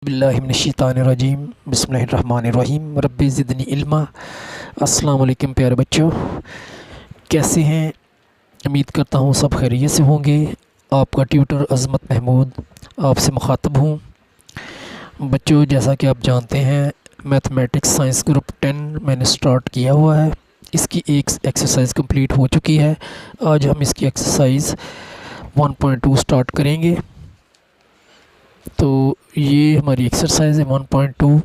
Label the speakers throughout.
Speaker 1: बिस्मिल्लाहिर्रहमानिर्रहीम बिस्मिल्लाहिर्रहमानिर्रहीम रब्बि ज़िदनी इल्मा। अस्सलाम वालेकुम प्यारे बच्चों, कैसे हैं? उम्मीद करता हूँ सब खैरियत से होंगे। आपका ट्यूटर अज़मत महमूद आपसे मुखातब हूँ। बच्चों, जैसा कि आप जानते हैं, मैथमेटिक्स साइंस ग्रुप 10 मैंने स्टार्ट किया हुआ है। इसकी एक एक्सरसाइज कंप्लीट हो चुकी है। आज हम इसकी एक्सरसाइज 1.2 स्टार्ट करेंगे। तो ये हमारी एक्सरसाइज है 1.2।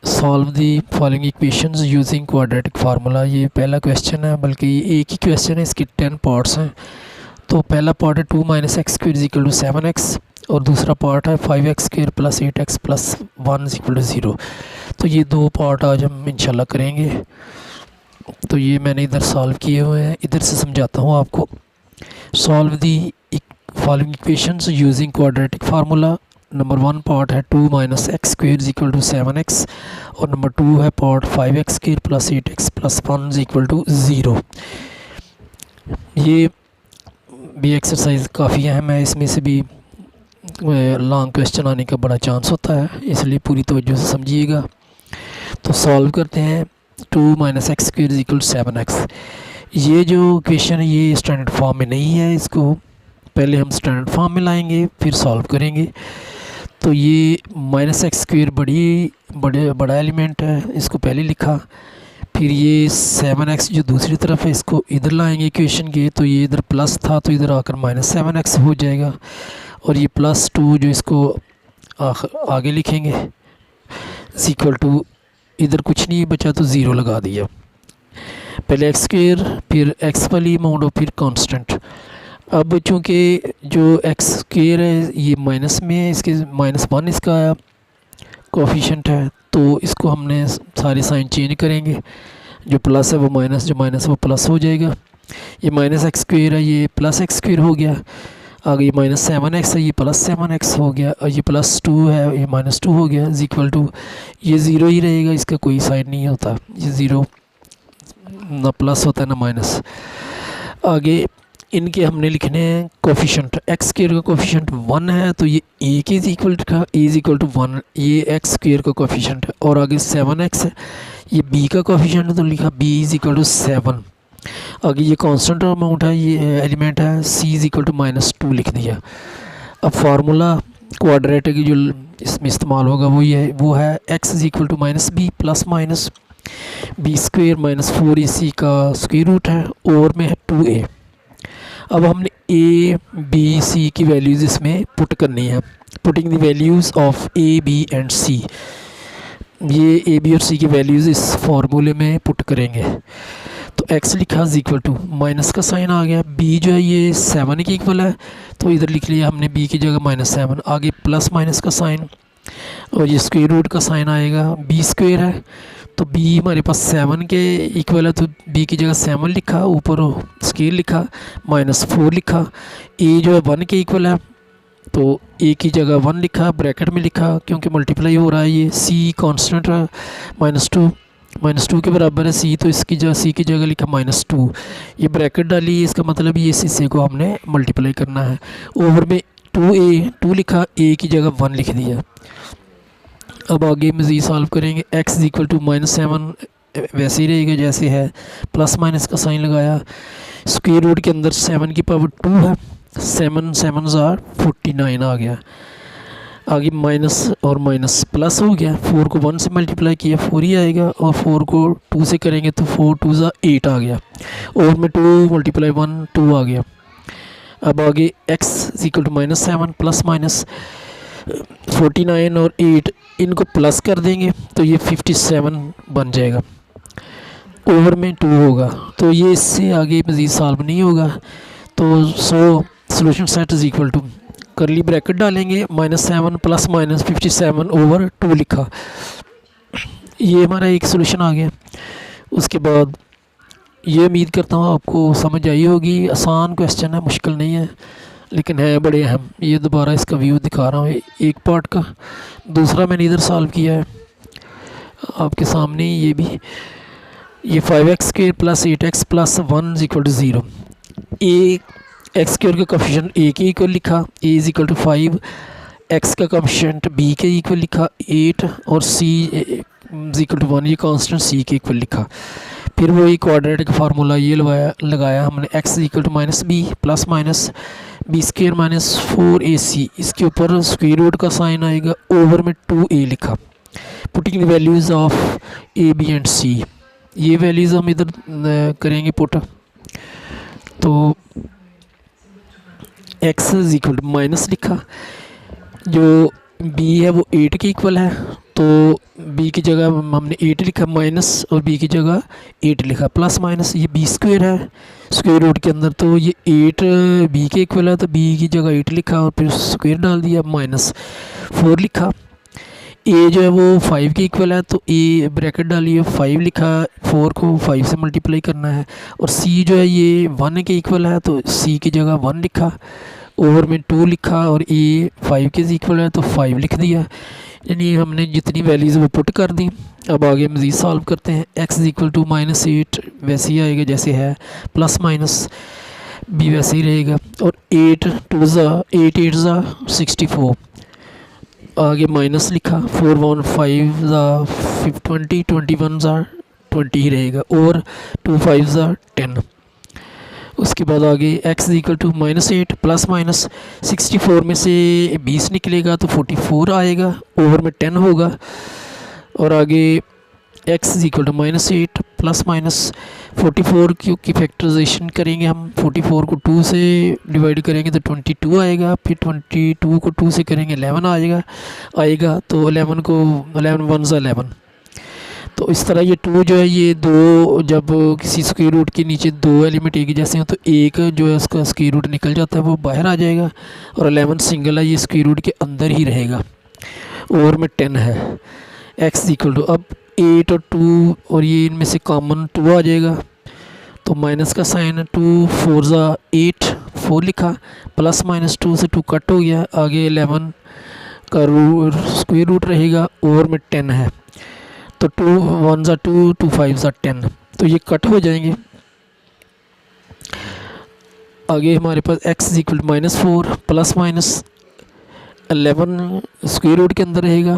Speaker 1: Solve the following equations using quadratic formula. ये पहला क्वेश्चन है, बल्कि ये एक ही क्वेश्चन है, इसके 10 पार्ट्स हैं। तो पहला पार्ट है 2 - x² = 7x और दूसरा पार्ट है 5x² + 8x + 1 = 0। तो ये दो पार्ट आज हम इंशाल्लाह करेंगे। तो ये मैंने इधर सॉल्व किए हुए हैं, इधर से समझाता हूँ आपको। Solve the following equations using quadratic formula. Number 1 part है 2 - x² = 7x और नंबर 2 है पार्ट 5x² + 8x + 1 = 0। ये भी एक्सरसाइज काफ़ी अहम है, इसमें से भी लॉन्ग क्वेश्चन आने का बड़ा चांस होता है, इसलिए पूरी तवज्जो से समझिएगा। तो सॉल्व करते हैं। 2 - x² = 7x। ये जो क्वेश्चन है ये स्टैंडर्ड फॉर्म में नहीं है, इसको पहले हम स्टैंडर्ड फॉर्म में लाएंगे फिर सॉल्व करेंगे। तो ये -x² बड़ा एलिमेंट है, इसको पहले लिखा। फिर ये 7x जो दूसरी तरफ है इसको इधर लाएंगे इक्वेशन के। तो ये इधर प्लस था तो इधर आकर -7x हो जाएगा। और ये +2 जो इसको आगे लिखेंगे = इधर कुछ नहीं बचा तो 0 लगा दिया। पहले x² फिर x वाली अमाउंट और फिर कांस्टेंट। अब चूँकि जो x² है ये माइनस में है, इसके -1 इसका कोफिशिएंट है, तो इसको हमने सारे साइन चेंज करेंगे। जो प्लस है वो माइनस, जो माइनस वो प्लस हो जाएगा। ये -x² है, ये +x² हो गया। आगे ये -7x है, ये +7x हो गया। और ये +2 है, ये -2 हो गया। = ये 0 ही रहेगा, इसका कोई साइन नहीं होता। ये 0 ना प्लस होता है ना माइनस। आगे इनके हमने लिखने हैं कोफिशिएंट। x² का कोफिशिएंट 1 है तो ये a के इक्वल का a = 1, ये x² का कोफिशिएंट है। और आगे 7x है, ये b का कोफिशिएंट तो लिखा b = 7। आगे ये कांस्टेंट अमाउंट है, ये एलिमेंट है, c = -2 लिख दिया। अब फार्मूला क्वाड्रेटिक जो इसमें इस्तेमाल होगा वो है x = -b ± b² - 4ac का स्क्वायर रूट है और में है 2a। अब हमने a b c की वैल्यूज़ इसमें पुट करनी है। Putting the values of a b and c। ये a b और c की वैल्यूज़ इस फार्मूले में पुट करेंगे। तो x लिखा = माइनस का साइन आ गया। b जो है ये 7 के इक्वल है तो इधर लिख लिया हमने b की जगह -7। आगे प्लस माइनस का साइन और ये स्क्वायर रूट का साइन आएगा। b² है तो b हमारे पास 7 के इक्वल है तो b की जगह 7 लिखा, ऊपर स्केल लिखा, -4 लिखा। a जो है 1 के इक्वल है तो a की जगह 1 लिखा, ब्रैकेट में लिखा क्योंकि मल्टीप्लाई हो रहा है। ये c कांस्टेंट है, -2 के बराबर है c, तो इसकी जगह c की जगह लिखा -2। ये ब्रैकेट डाली, इसका मतलब ये इस हिस्से को हमने मल्टीप्लाई करना है। ओवर में 2 लिखा, a की जगह 1 लिख दिया। अब आगे मज़ीद सॉल्व करेंगे। x = -7 वैसे ही रहेगा जैसे है, प्लस माइनस का साइन लगाया। स्क्वायर रूट के अंदर 7 की पावर 2 है, 7 7s are 49 आ गया। आगे माइनस और माइनस प्लस हो गया। 4 को 1 से मल्टीप्लाई किया 4 ही आएगा और 4 को 2 से करेंगे तो 4 2s are 8 आ गया। और में 2 × 1 2 आ गया। अब आगे x = -7 ± 49 और 8 इनको प्लस कर देंगे तो ये 57 बन जाएगा। ओवर में 2 होगा तो ये इससे आगे मज़ीद सॉल्व नहीं होगा। तो सोल्यूशन सेट = करली ब्रैकेट डालेंगे, -7 ± 57 ओवर 2 लिखा। ये हमारा एक सोल्यूशन आ गया। उसके बाद ये उम्मीद करता हूँ आपको समझ आई होगी। आसान क्वेश्चन है, मुश्किल नहीं है, लेकिन है बड़े अहम। ये दोबारा इसका व्यू दिखा रहा हूँ एक पार्ट का। दूसरा मैंने इधर सॉल्व किया है आपके सामने। ये 5x² + 8x + 1 = 0। a x² का कोफिशिएंट a के इक्वल लिखा, a = 5, एक्स का कोएफिशिएंट बी के इक्वल लिखा 8 और सी इक्वल टू 1, ये कांस्टेंट सी के इक्वल लिखा। फिर वही क्वाड्रेटिक फार्मूला ये लगाया हमने, x equal to minus b plus minus b square minus 4ac, इसके ऊपर स्क्वायर रूट का साइन आएगा, ओवर में 2a लिखा। Putting the values of a b and c, ये वैल्यूज़ हम इधर करेंगे पुट। तो x is equal to minus लिखा, जो बी है वो 8 के इक्वल है, तो बी की जगह हमने 8 लिखा माइनस, और बी की जगह 8 लिखा, प्लस माइनस ये बी स्क्वायर है स्क्वायर रूट के अंदर, तो ये 8 बी के इक्वल है, तो बी की जगह 8 लिखा और फिर स्क्वायर डाल दिया, माइनस 4 लिखा। ए जो है वो 5 के इक्वल है, तो ए ब्रैकेट डालिए 5 लिखा, 4 को 5 से मल्टीप्लाई करना है, और सी जो है ये 1 के इक्वल है, तो सी की जगह 1 लिखा, ओवर में 2 लिखा, और ए 5 के इक्वल है तो 5 लिख दिया। यानी हमने जितनी वैल्यूज़ वो पुट कर दी। अब आगे मज़ीद सॉल्व करते हैं। एक्स इक्वल टू -8 वैसे ही आएगा जैसे है, प्लस माइनस भी वैसे ही रहेगा, और 8 8 ज़ा 64, आगे माइनस लिखा, 4 1 5 ज़ा 20 21 ज़ा 20 ही रहेगा, और 2 5 ज़ा 10। उसके बाद आगे x equal to -8 plus minus 64 में से 20 निकलेगा तो 44 आएगा, ओवर में 10 होगा, और आगे x equal to -8 plus minus 44 की फैक्टराइजेशन करेंगे हम, 44 को 2 से डिवाइड करेंगे तो 22 आएगा, फिर 22 को 2 से करेंगे 11 आएगा, तो 11 को 11 1 ज़ा 11। तो इस तरह ये 2 जो है ये दो, जब किसी स्क्वायर रूट के नीचे दो एलिमेंट एक जैसे हो तो एक जो है उसका स्क्वायर रूट निकल जाता है, वो बाहर आ जाएगा, और 11 सिंगल है, ये स्क्वायर रूट के अंदर ही रहेगा, ओवर में 10 है। x इक्वल टू अब 8 और 2, और ये इनमें से कॉमन 2 आ जाएगा, तो माइनस का साइन 2 4 ज़ा 8 4 लिखा, प्लस माइनस 2 से 2 कट हो गया, आगे 11 का स्क्वायर रूट रहेगा, ओवर में 10 है, तो 2 1 ज़ा 2 2 5 ज़ा 10, तो ये कट हो जाएंगे। आगे हमारे पास x equal to -4 plus minus 11 square root के अंदर रहेगा,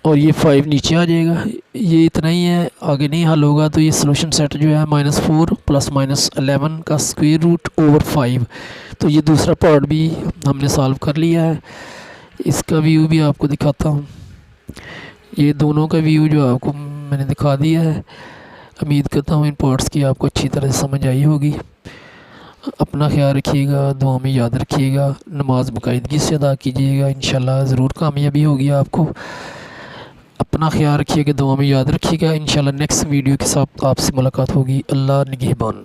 Speaker 1: और ये 5 नीचे आ जाएगा। ये इतना ही है, आगे नहीं हल होगा, तो ये सोल्यूशन सेट जो है -4 प्लस माइनस 11 का स्क्वायर रूट ओवर 5, तो ये दूसरा पार्ट भी हमने सॉल्व कर लिया है। इसका व्यू भी आपको दिखाता हूँ, ये दोनों का व्यू जो आपको मैंने दिखा दिया है। उम्मीद करता हूँ इन पार्ट्स की आपको अच्छी तरह से समझ आई होगी। अपना ख्याल रखिएगा, दुआ में याद रखिएगा, नमाज बाकायदगी से अदा कीजिएगा, इंशाल्लाह ज़रूर कामयाबी होगी आपको। अपना ख्याल रखिएगा, दुआ में याद रखिएगा, इंशाल्लाह नेक्स्ट वीडियो के साथ आपसे मुलाकात होगी। अल्लाह निगहबान।